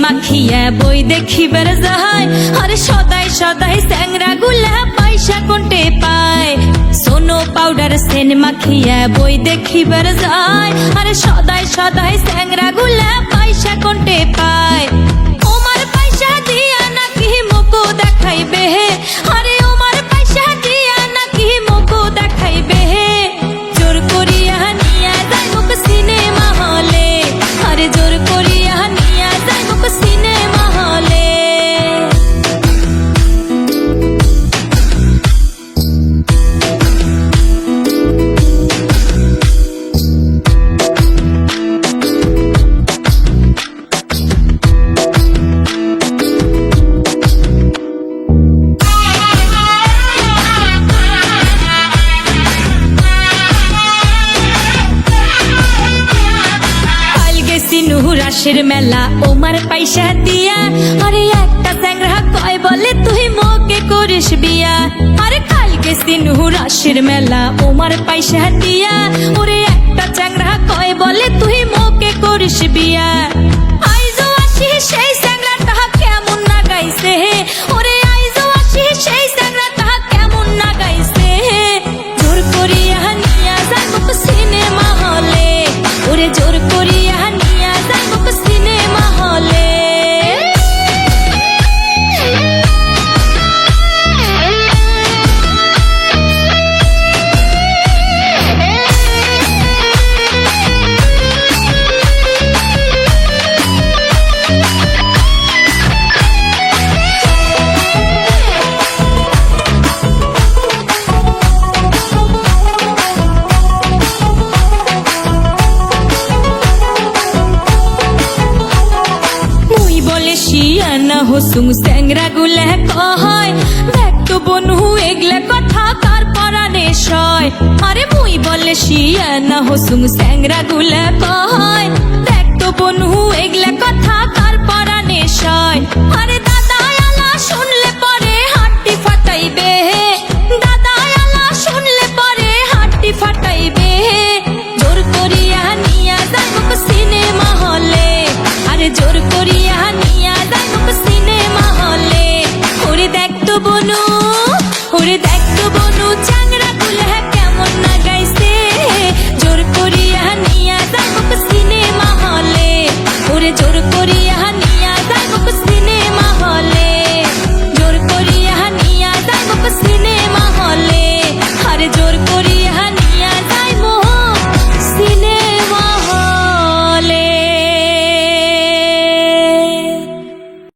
মাখিয়া বই দেখিবার যায়, আরে সদাই সদাই স্যাংরা গুলা পয়সা কোনটে পায়। সোনো পাউডার সেন মাখিয়া বই দেখিবার যায়, আরে সদাই সদাই স্যাংরা গুলা পয়সা কোনটে পায়। ওমার পয়সা দিয়া নাকি মুকু দেখাইবে, আরে ওমার পয়সা দিয়া নাকি মুকু দেখাইবে। জোর করিয়া নিয়া যায় মুখ সিনেমা হলে, আরে জোর করিয়া নিয়া যায় মুখ সিনেমা হলে। রাসের মেলা ওমার পয়সা দিয়া, আরে একটা স্যাংরা কয় বলে তুই মোকে করিস বিয়া। আরে কাল গেছি নুহু রাসের মেলা ওমার পয়সা দিয়া, ওরে একটা চ্যাংরা কয় বলে তুই মোকে করিস বিয়া। আইজো আসি সেই স্যাংরাটা কেমন না গাইছে, ওরে আইজো আসি সেই স্যাংরাটা কেমন না গাইছে। জোর করিয়া নিয়া যায় মুখ সিনেমা হলে, ওরে জোর করিয়া নিয়া যায় মুখ সিনেমা হলে। শিয়ানা হসুং স্যাংরা গুলা কয়, দেখ তো বনু এগলা কথা কার পরানে সয়। আরে মুই বলে শিয়ানা হসুং স্যাংরা গুলা কয়, দেখ তো বনু এগলা কথা কার পরানে সয়। আরে দাদা আলা শুনলে পরে হাড্ডি ফাটাইবে, দাদা আলা শুনলে পরে হাড্ডি ফাটাইবে। জোর করিয়া নিয়া যায় মুখ সিনেমা হলে, আরে জোর করিয়া নিয়া যায় মুখ সিনেমা হলে। ওরে দেখ তো বনু, ওরে দেখ তো বনু চ্যাংরা গুলা কেমন না গাইছে। জোর করিয়া নিয়া যায় মুখ সিনেমা হলে, ওরে জোর করিয়া